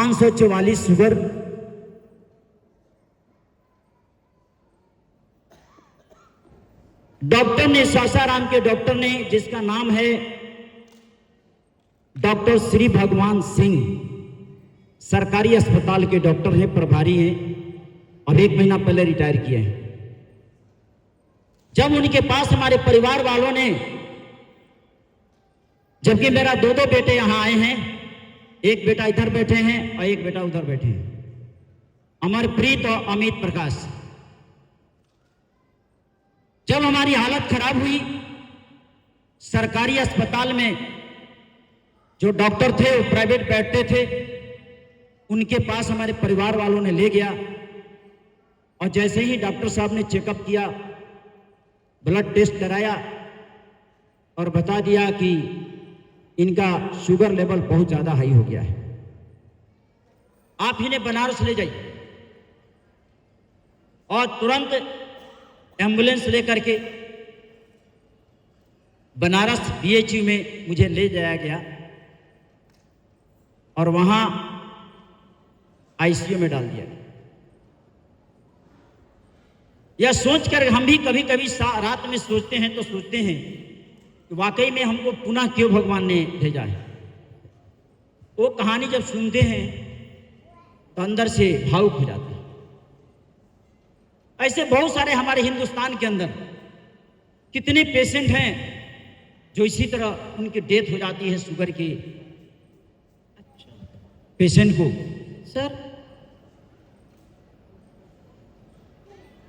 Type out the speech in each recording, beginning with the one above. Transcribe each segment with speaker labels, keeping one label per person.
Speaker 1: 544 sugar, doctor ने, सासाराम के doctor ने, जिसका नाम है डॉक्टर श्री भगवान सिंह, सरकारी अस्पताल के डॉक्टर हैं, प्रभारी हैं, अब 1 महीना पहले रिटायर किए हैं। जब उनके पास हमारे परिवार वालों ने, जबकि मेरा 2 बेटे यहां आए हैं, एक बेटा इधर बैठे हैं और एक बेटा उधर बैठे हैं, अमरप्रीत और अमित प्रकाश। जब हमारी हालत खराब हुई, सरकारी अस्पताल में जो डॉक्टर थे वो प्राइवेट बैठते थे, उनके पास हमारे परिवार वालों ने ले गया और जैसे ही डॉक्टर साहब ने चेकअप किया, ब्लड टेस्ट कराया और बता दिया कि इनका शुगर लेवल बहुत ज्यादा हाई हो गया है, आप इन्हें बनारस ले जाइए। और तुरंत एम्बुलेंस लेकर के बनारस बीएचयू में मुझे ले जाया गया और वहां आईसीयू में डाल दिया। यह सोचकर हम भी कभी कभी रात में सोचते हैं तो सोचते हैं कि वाकई में हमको पुनः क्यों भगवान ने भेजा है। वो कहानी जब सुनते हैं तो अंदर से भावुक हो जाते हैं। ऐसे बहुत सारे हमारे हिंदुस्तान के अंदर कितने पेशेंट हैं जो इसी तरह उनकी डेथ हो जाती है शुगर के पेशेंट को।
Speaker 2: सर,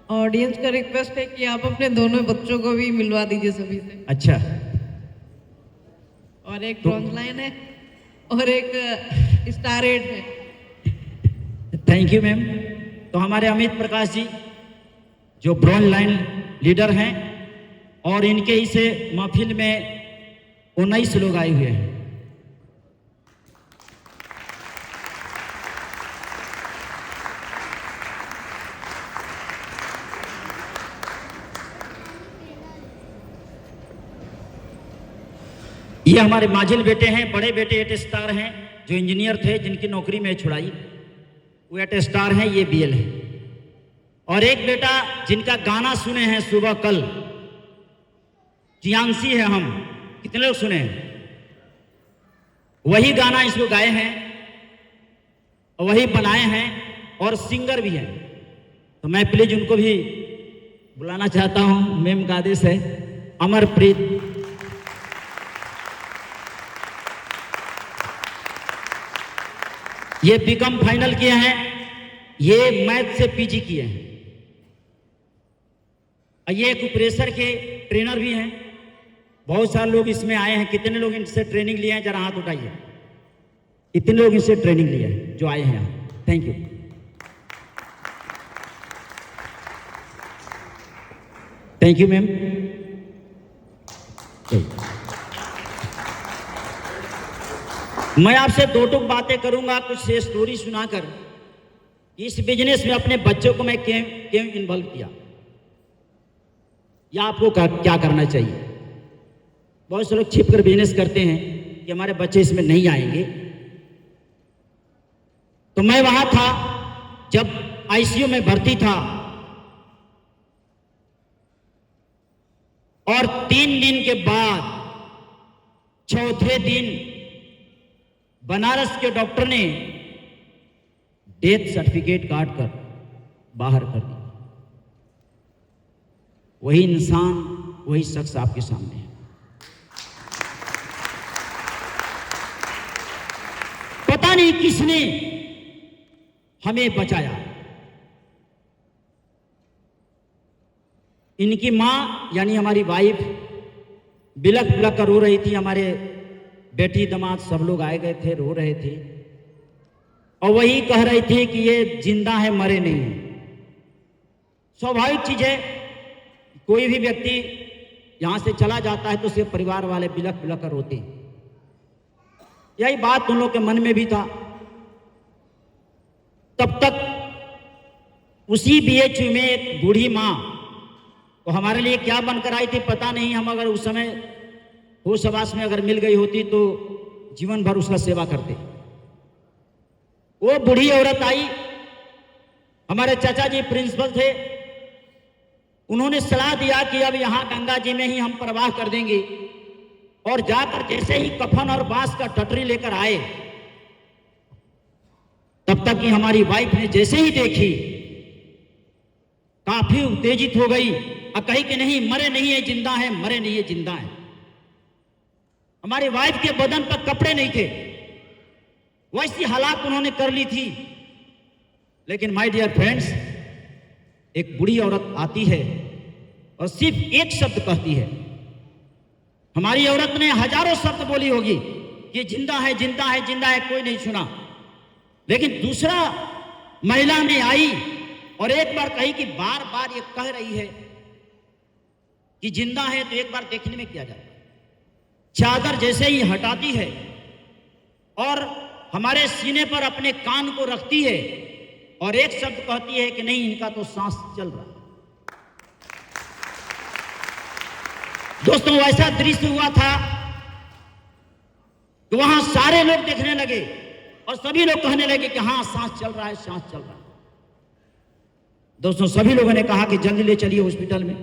Speaker 2: ऑडियंस का रिक्वेस्ट है कि आप अपने दोनों बच्चों को भी मिलवा दीजिए सभी से।
Speaker 1: अच्छा,
Speaker 2: और एक ब्रॉन्ज लाइन है और एक स्टार 8 है।
Speaker 1: Thank you ma'am. तो हमारे अमित प्रकाश जी जो ब्रॉन्ज लाइन लीडर हैं और इनके ही से महफिल में 19 लोग आए हुए हैं। ये हमारे माजिल बेटे हैं, बड़े बेटे 8 स्टार हैं जो इंजीनियर थे, जिनकी नौकरी में छुड़ाई, वो 8 स्टार हैं, ये बीएल है। और एक बेटा जिनका गाना सुने हैं सुबह कल, जियांसी है, हम कितने लोग सुने हैं, वही गाना इसको गाए हैं और वही बनाए हैं और सिंगर भी हैं। तो मैं प्लीज उनको भी बुलाना चाहता हूं, मैम का आदेश है। अमरप्रीत, ये बीकॉम फाइनल किए हैं, ये मैथ से पीजी किए हैं, ये कुप्रेशर के ट्रेनर भी हैं। बहुत सारे लोग इसमें आए हैं। कितने लोग इनसे ट्रेनिंग लिए हैं, जरा हाथ उठाइए। इतने लोग इससे ट्रेनिंग लिए हैं जो आए हैं यहाँ। Thank you. Thank you ma'am. मैं आपसे 2 टूक बातें करूंगा, कुछ से स्टोरी सुनाकर इस बिजनेस में अपने बच्चों को मैं क्यों इन्वॉल्व किया या आपको क्या करना चाहिए। बहुत से लोग छिप कर बिजनेस करते हैं कि हमारे बच्चे इसमें नहीं आएंगे। तो मैं वहां था जब आईसीयू में भर्ती था और 3 दिन के बाद चौथे दिन बनारस के डॉक्टर ने डेथ सर्टिफिकेट काट कर बाहर कर दिया। वही इंसान, वही शख्स आपके सामने है। पता नहीं किसने हमें बचाया। इनकी मां यानी हमारी वाइफ बिलख बिलख कर रो रही थी। हमारे बेटी दामाद सब लोग आए गए थे, रो रहे थे और वही कह रही थी कि ये जिंदा है, मरे नहीं है। स्वाभाविक चीज है, कोई भी व्यक्ति यहां से चला जाता है तो उसके परिवार वाले बिलख बिलख कर रोते हैं। यही बात उन लोग के मन में भी था। तब तक उसी बीएचयू में एक बूढ़ी मां वो हमारे लिए क्या बनकर आई थी पता नहीं। हम अगर उस समय होश हवास में अगर मिल गई होती तो जीवन भर उसका सेवा करते। वो बूढ़ी औरत आई, हमारे चाचा जी प्रिंसिपल थे, उन्होंने सलाह दिया कि अब यहां गंगा जी में ही हम प्रवाह कर देंगे। और जाकर जैसे ही कफन और बांस का टटरी लेकर आए, तब तक कि हमारी वाइफ ने जैसे ही देखी काफी उत्तेजित हो गई और कही कि नहीं, मरे नहीं है जिंदा है, मरे नहीं है जिंदा है। हमारी वाइफ के बदन पर कपड़े नहीं थे, वैसी हालात उन्होंने कर ली थी। लेकिन माय डियर फ्रेंड्स, एक बूढ़ी औरत आती है और सिर्फ एक शब्द कहती है। हमारी औरत ने हजारों शब्द बोली होगी कि जिंदा है जिंदा है जिंदा है, कोई नहीं सुना। लेकिन दूसरा महिला ने आई और एक बार कही कि बार बार ये कह रही है कि जिंदा है, तो एक बार देखने में क्या जाता है। चादर जैसे ही हटाती है और हमारे सीने पर अपने कान को रखती है और एक शब्द कहती है कि नहीं, इनका तो सांस चल रहा है। दोस्तों, ऐसा दृश्य हुआ था कि वहां सारे लोग देखने लगे और सभी लोग कहने लगे कि हाँ, सांस चल रहा है, सांस चल रहा है। दोस्तों, सभी लोगों ने कहा कि जल्दी ले चलिए हॉस्पिटल में।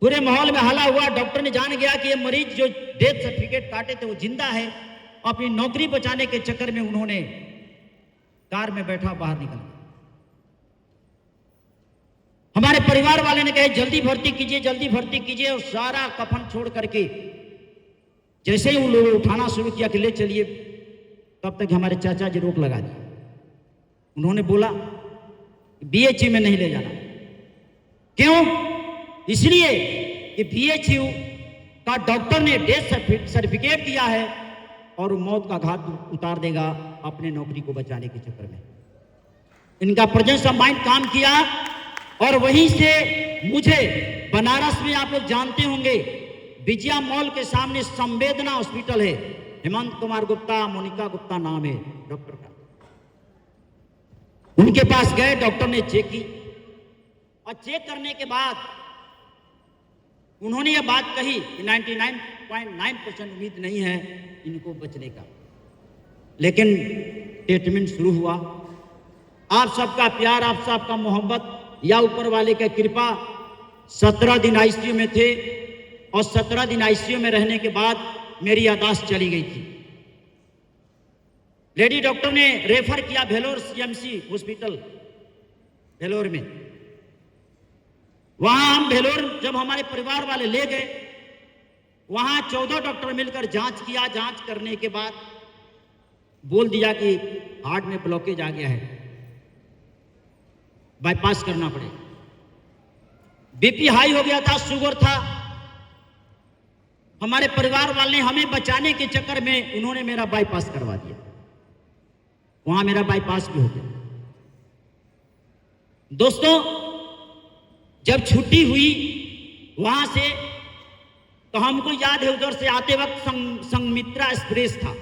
Speaker 1: पूरे माहौल में हल्ला हुआ। डॉक्टर ने जान गया कि ये मरीज जो डेथ सर्टिफिकेट काटे थे वो जिंदा है। अपनी नौकरी बचाने के चक्कर में उन्होंने कार में बैठा बाहर निकल गया। हमारे परिवार वाले ने कहे जल्दी भर्ती कीजिए, जल्दी भर्ती कीजिए। और सारा कफन छोड़ करके जैसे ही उन लोगों ने उठाना शुरू किया कि ले चलिए, तब तक हमारे चाचा जी रोक लगा दिए। उन्होंने बोला बीएचयू में नहीं ले जाना। क्यों? इसलिए कि बीएचयू का डॉक्टर ने डेथ सर्टिफिकेट दिया है और वो मौत का घाट उतार देगा अपने नौकरी को बचाने के चक्कर में। इनका प्रेजेंस ऑफ माइंड काम किया और वहीं से मुझे बनारस में, आप लोग जानते होंगे, विजया मॉल के सामने संवेदना हॉस्पिटल है, हेमंत कुमार गुप्ता, मोनिका गुप्ता नाम है डॉक्टर का। उनके पास गए, डॉक्टर ने चेक की और चेक करने के बाद उन्होंने यह बात कही कि 99.9% उम्मीद नहीं है इनको बचने का। लेकिन ट्रीटमेंट शुरू हुआ। आप सबका प्यार, आप सबका मोहब्बत या ऊपर वाले का कृपा। 17 दिन आईसीयू में थे और 17 दिन आईसीयू में रहने के बाद मेरी याददाश्त चली गई थी। लेडी डॉक्टर ने रेफर किया भेलोर सीएमसी हॉस्पिटल भेलोर में। वहां हम भेलोर जब हमारे परिवार वाले ले गए, वहां 14 डॉक्टर मिलकर जांच किया। जांच करने के बाद बोल दिया कि हार्ट में ब्लॉकेज आ गया है, बाईपास करना पड़ेगा। बीपी हाई हो गया था, शुगर था। हमारे परिवार वाले हमें बचाने के चक्कर में उन्होंने मेरा बाईपास करवा दिया। वहां मेरा बाईपास भी हो गया। दोस्तों, जब छुट्टी हुई वहां से, तो हमको याद है उधर से आते वक्त संघमित्रा एक्सप्रेस था,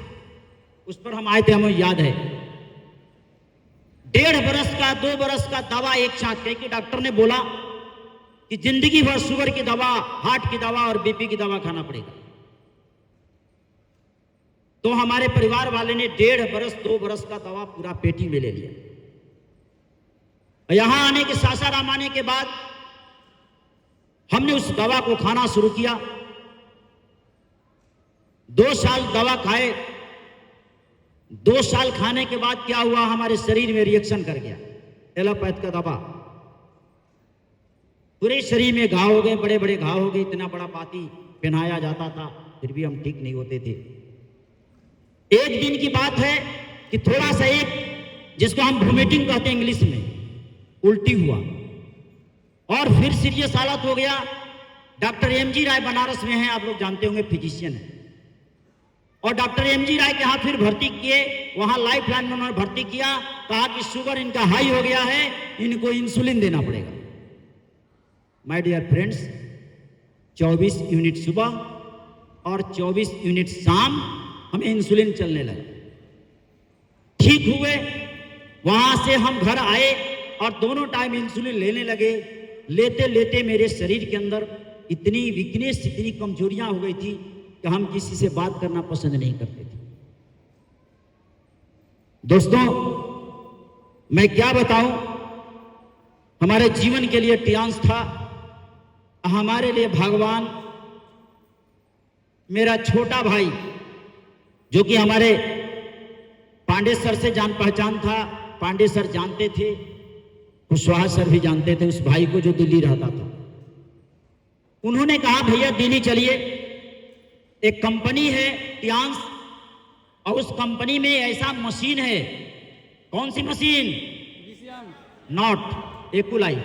Speaker 1: उस पर हम आए थे, हमें याद है। 1.5 बरस का 2 बरस का दवा एक साथ, क्योंकि डॉक्टर ने बोला कि जिंदगी भर शुगर की दवा, हार्ट की दवा और बीपी की दवा खाना पड़ेगा। तो हमारे परिवार वाले ने 1.5 बरस 2 बरस का दवा पूरा पेटी में ले लिया। यहां आने के, सासाराम आने के बाद हमने उस दवा को खाना शुरू किया। 2 साल दवा खाए। 2 साल खाने के बाद क्या हुआ, हमारे शरीर में रिएक्शन कर गया एलोपैथ का दवा। पूरे शरीर में घाव हो गए, बड़े बड़े घाव हो गए। इतना बड़ा पाती पहनाया जाता था, फिर भी हम ठीक नहीं होते थे। एक दिन की बात है कि थोड़ा सा एक, जिसको हम वोमिटिंग कहते हैं इंग्लिश में, उल्टी हुआ और फिर सीरियस हालत हो गया। डॉक्टर एमजी राय बनारस में हैं, आप लोग जानते होंगे, फिजिशियन है। और डॉक्टर एमजी राय के यहाँ फिर भर्ती किए। वहां लाइफ लाइन में उन्होंने भर्ती किया, कहा कि शुगर इनका हाई हो गया है, इनको इंसुलिन देना पड़ेगा। माय डियर फ्रेंड्स, 24 यूनिट सुबह और 24 यूनिट शाम हमें इंसुलिन चलने लगा। ठीक हुए, वहां से हम घर आए और दोनों टाइम इंसुलिन लेने लगे। लेते लेते मेरे शरीर के अंदर इतनी वीकनेस, इतनी कमजोरियां हो गई थी कि हम किसी से बात करना पसंद नहीं करते थे। दोस्तों, मैं क्या बताऊं, हमारे जीवन के लिए टियांस था, हमारे लिए भगवान। मेरा छोटा भाई जो कि हमारे पांडे सर से जान पहचान था, पांडे सर जानते थे, कुशवाहा सर भी जानते थे उस भाई को जो दिल्ली रहता था। उन्होंने कहा भैया दिल्ली चलिए, एक कंपनी है टियांस, और उस कंपनी में ऐसा मशीन है। कौन सी मशीन? नॉट एकुलाइव।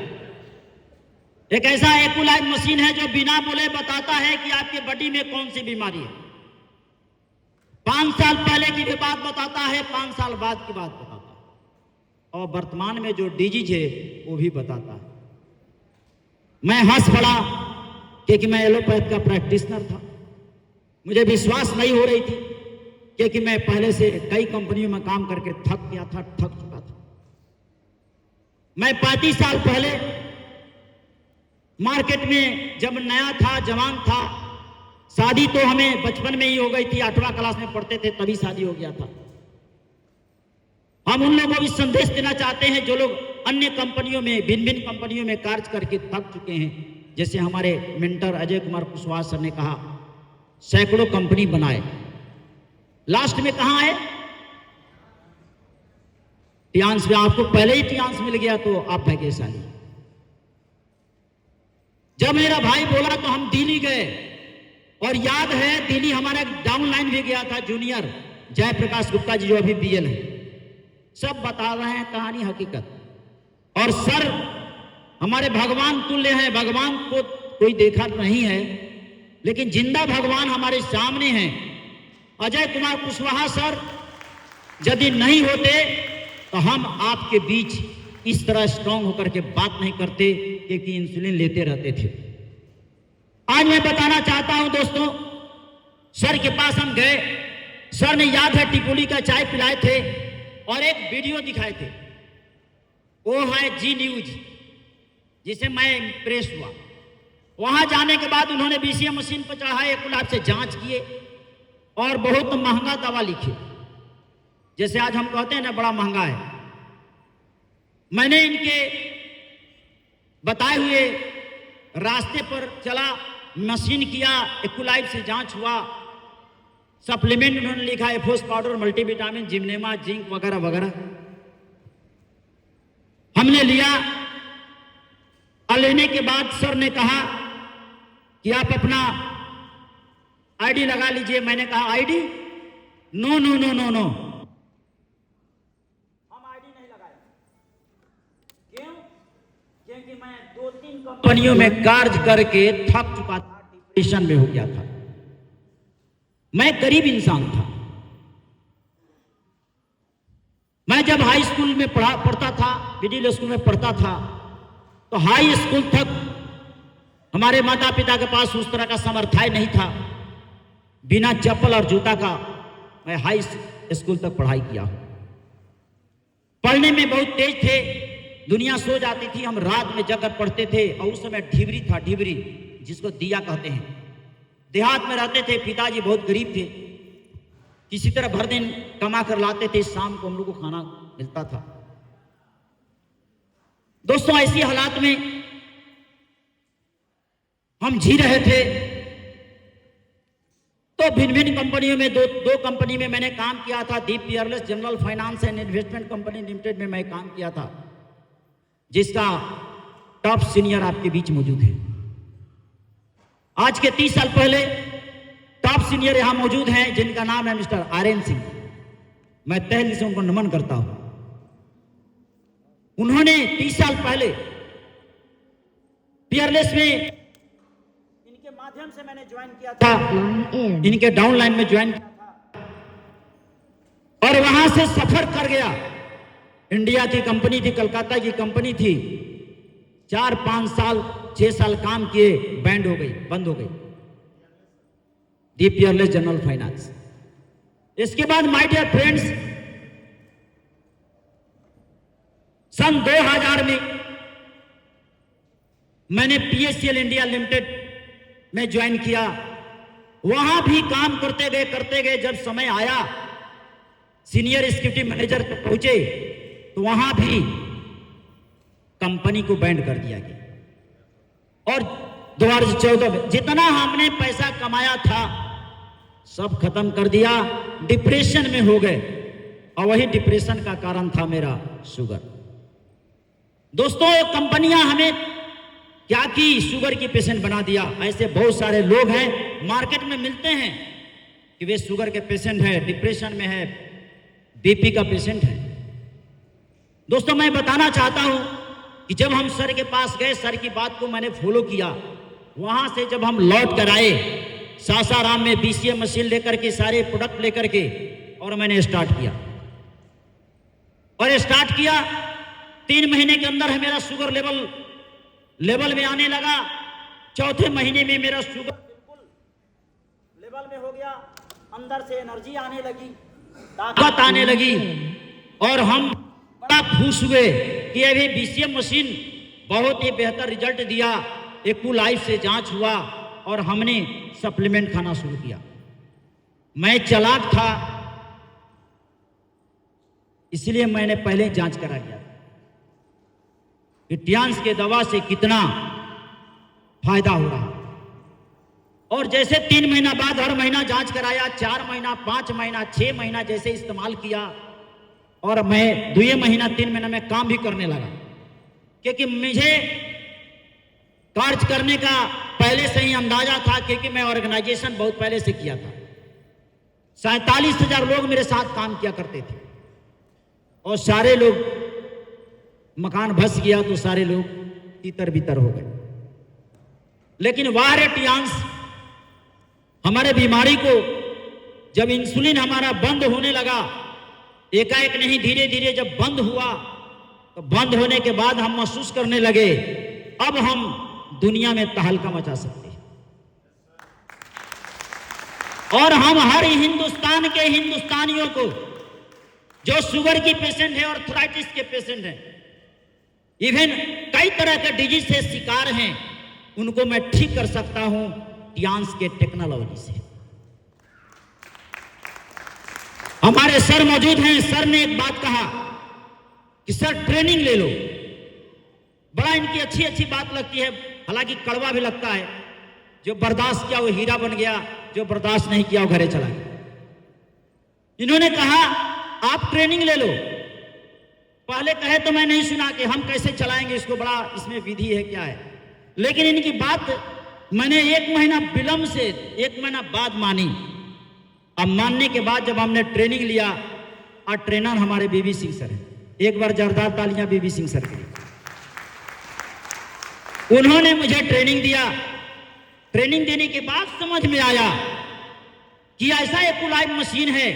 Speaker 1: एक ऐसा एकुलाइव मशीन है जो बिना बोले बताता है कि आपके बॉडी में कौन सी बीमारी है। 5 साल पहले की भी बात बताता है, 5 साल बाद की बात बताता है, और वर्तमान में जो डिजीज है वो भी बताता है। मैं हंस पड़ा क्योंकि मैं एलोपैथ का प्रैक्टिशनर था। मुझे विश्वास नहीं हो रही थी क्योंकि मैं पहले से कई कंपनियों में काम करके थक गया था, थक चुका था। मैं 35 साल पहले मार्केट में जब नया था, जवान था, शादी तो हमें बचपन में ही हो गई थी, 8वां क्लास में पढ़ते थे तभी शादी हो गया था। हम उन लोगों को भी संदेश देना चाहते हैं जो लोग अन्य कंपनियों में, भिन्न भिन्न कंपनियों में कार्य करके थक चुके हैं। जैसे हमारे मेंटर अजय कुमार कुशवाहा सर ने कहा, सैकड़ों कंपनी बनाए, लास्ट में कहां है? टियांस में। आपको पहले ही टियांस मिल गया तो आप भाग्यशाली। जब मेरा भाई बोला तो हम दिल्ली गए, और याद है दिल्ली हमारा डाउन लाइन भी गया था, जूनियर जयप्रकाश गुप्ता जी जो अभी बीएल है, सब बता रहे हैं कहानी हकीकत। और सर हमारे भगवान तुल्य हैं, भगवान को कोई देखा नहीं है लेकिन जिंदा भगवान हमारे सामने हैं। अजय कुमार कुशवाहा सर यदि नहीं होते तो हम आपके बीच इस तरह स्ट्रांग होकर के बात नहीं करते, क्योंकि इंसुलिन लेते रहते थे। आज मैं बताना चाहता हूं दोस्तों, सर के पास हम गए, सर ने याद है टिकोली का चाय पिलाए थे और एक वीडियो दिखाए थे, वो है जी न्यूज, जिसे मैं इंप्रेस हुआ। वहां जाने के बाद उन्होंने बीसीएम मशीन पर चढ़ाए, एकुलाइव से जांच किए और बहुत महंगा दवा लिखे, जैसे आज हम कहते हैं ना बड़ा महंगा है। मैंने इनके बताए हुए रास्ते पर चला, मशीन किया, एकुलाइव से जांच हुआ, सप्लीमेंट उन्होंने लिखा, एफोस पाउडर, मल्टीविटामिन, जिम्नेमा, जिंक वगैरह वगैरह हमने लिया। और लेने के बाद सर ने कहा कि आप अपना आईडी लगा लीजिए। मैंने कहा ID? No no no no no, हम आईडी नहीं लगाए। क्यों? क्योंकि मैं 2-3 कंपनियों में कार्य करके थक चुका था, डिप्रेशन में हो गया था। मैं गरीब इंसान था। मैं जब हाई स्कूल में पढ़ता था, मिडिल स्कूल में पढ़ता था, तो हाई स्कूल तक हमारे माता पिता के पास उस तरह का सामर्थ्य नहीं था। बिना चप्पल और जूता का मैं हाई स्कूल तक पढ़ाई किया। पढ़ने में बहुत तेज थे, दुनिया सो जाती थी, हम रात में जगकर पढ़ते थे। और उस समय ढिबरी था, ढिबरी जिसको दिया कहते हैं, देहात में रहते थे। पिताजी बहुत गरीब थे, किसी तरह भर दिन कमा कर लाते थे, शाम को हम लोग को खाना मिलता था। दोस्तों ऐसी हालात में हम जी रहे थे। तो भिन्न भिन्न कंपनियों में, दो कंपनी में मैंने काम किया था। Deep Peerless General Finance and Investment Company Limited में मैं काम किया था, जिसका टॉप सीनियर आपके बीच मौजूद है। आज के 30 साल पहले टॉप सीनियर यहां मौजूद हैं, जिनका नाम है मिस्टर आरएन सिंह। मैं तहे दिल से उनको नमन करता हूं। उन्होंने 30 साल पहले पियरलेस में, इनके माध्यम से मैंने ज्वाइन किया था, इनके डाउन लाइन में ज्वाइन किया था, और वहां से सफर कर गया। इंडिया की कंपनी थी, कलकत्ता की कंपनी थी। 4-5 साल 6 साल काम किए, बैंड हो गई, बंद हो गई, दीप पियरलेस जनरल फाइनेंस। इसके बाद माय डियर फ्रेंड्स, सन 2000 में मैंने पीएससीएल इंडिया लिमिटेड में ज्वाइन किया। वहां भी काम करते गए। जब समय आया सीनियर एग्जीक्यूटिव मैनेजर पे पहुंचे तो वहां भी कंपनी को बैंड कर दिया गया और 2014 में जितना हमने पैसा कमाया था सब खत्म कर दिया, डिप्रेशन में हो गए और वही डिप्रेशन का कारण था मेरा शुगर। दोस्तों, कंपनियां हमें क्या की, शुगर की पेशेंट बना दिया। ऐसे बहुत सारे लोग हैं मार्केट में मिलते हैं कि वे शुगर के पेशेंट हैं, डिप्रेशन में है, बीपी का पेशेंट है। दोस्तों, मैं बताना चाहता हूं कि जब हम सर के पास गए, सर की बात को मैंने फॉलो किया। वहां से जब हम लौट कर आए सासाराम में बीसीएम मशीन लेकर के, सारे प्रोडक्ट लेकर के, और मैंने स्टार्ट किया 3 महीने के अंदर है मेरा शुगर लेवल में आने लगा। चौथे महीने में मेरा शुगर बिल्कुल लेवल में हो गया, अंदर से एनर्जी आने लगी, ताकत आने लगी और हम बड़ा खुश हुए कि अभी बीसीएम मशीन बहुत ही बेहतर रिजल्ट दिया। एक्यू लाइफ से जांच हुआ और हमने सप्लीमेंट खाना शुरू किया। मैं चालाक था, इसलिए मैंने पहले जांच करा लिया कि टियांस के दवा से कितना फायदा हो रहा। और जैसे 3 महीना बाद हर महीना जांच कराया, 4 महीना, 5 महीना, 6 महीना जैसे इस्तेमाल किया और मैं 2 महीना 3 महीना में काम भी करने लगा, क्योंकि मुझे कार्य करने का पहले से ही अंदाजा था, क्योंकि मैं ऑर्गेनाइजेशन बहुत पहले से किया था। 47,000 लोग मेरे साथ काम किया करते थे और सारे लोग, मकान धस गया तो सारे लोग तितर बितर हो गए। लेकिन वाह रे टियांस, हमारे बीमारी को जब इंसुलिन हमारा बंद होने लगा, एकाएक नहीं, धीरे धीरे जब बंद हुआ तो बंद होने के बाद हम महसूस करने लगे अब हम दुनिया में तहलका मचा सकते हैं। और हम हर हिंदुस्तान के हिंदुस्तानियों को जो शुगर की पेशेंट है, आर्थराइटिस के पेशेंट हैं, इवन कई तरह के डिजीज से शिकार हैं, उनको मैं ठीक कर सकता हूं टियांस के टेक्नोलॉजी से। हमारे सर मौजूद हैं। सर ने एक बात कहा कि सर ट्रेनिंग ले लो। बड़ा इनकी अच्छी बात लगती है, हालांकि कड़वा भी लगता है। जो बर्दाश्त किया वो हीरा बन गया, जो बर्दाश्त नहीं किया वो घरे चला गया। इन्होंने कहा आप ट्रेनिंग ले लो। पहले कहे तो मैं नहीं सुना कि हम कैसे चलाएंगे इसको, बड़ा इसमें विधि है क्या है, लेकिन इनकी बात मैंने 1 महीना विलंब से 1 महीना बाद मानी। अब मानने के बाद जब हमने ट्रेनिंग लिया, और ट्रेनर हमारे बीबी सिंह सर हैं, एक बार जोरदार तालियां बीबी सिंह सर की। उन्होंने मुझे ट्रेनिंग दिया। ट्रेनिंग देने के बाद समझ में आया कि ऐसा एक लाइव मशीन है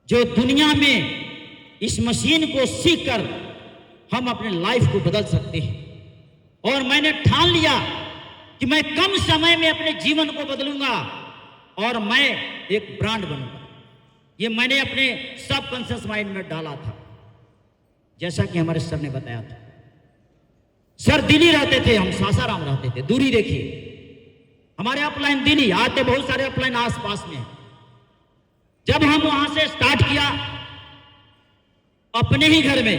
Speaker 1: जो दुनिया में इस मशीन को सीखकर हम अपने लाइफ को बदल सकते हैं। और मैंने ठान लिया कि मैं कम समय में अपने जीवन को बदलूंगा और मैं एक ब्रांड बनूंगा। ये मैंने अपने सबकॉन्शियस माइंड में डाला था, जैसा कि हमारे सर ने बताया था। सर दिल्ली रहते थे, हम सासाराम रहते थे। दूरी देखिए, हमारे अपलाइन दिल्ली, आते बहुत सारे अपलाइन आसपास में। जब हम वहां से स्टार्ट किया अपने ही घर में,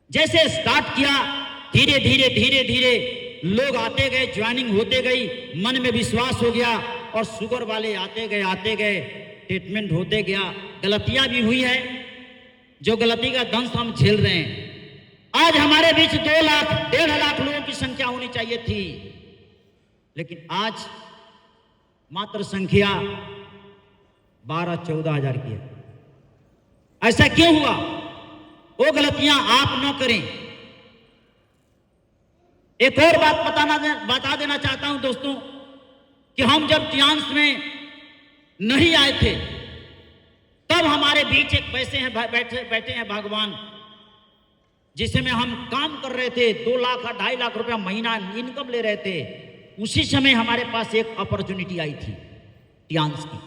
Speaker 1: जैसे स्टार्ट किया धीरे धीरे लोग आते गए, ज्वाइनिंग होते गई, मन में विश्वास हो गया और शुगर वाले आते गए, ट्रीटमेंट होते गया। गलतियां भी हुई है, जो गलती का दंश हम झेल रहे हैं। आज हमारे बीच 2 लाख 1.5 लाख लोगों की संख्या होनी चाहिए थी, लेकिन आज मात्र संख्या 12-14 हजार की है। ऐसा क्यों हुआ? वो गलतियां आप न करें। एक और बात बता देना चाहता हूं दोस्तों कि हम जब टियांस में नहीं आए थे, तब हमारे बीच एक बैठे हैं भगवान, जिसमें हम काम कर रहे थे, 2 लाख 2.5 लाख रुपया महीना इनकम ले रहे थे। उसी समय हमारे पास एक अपॉर्चुनिटी आई थी टियांस की।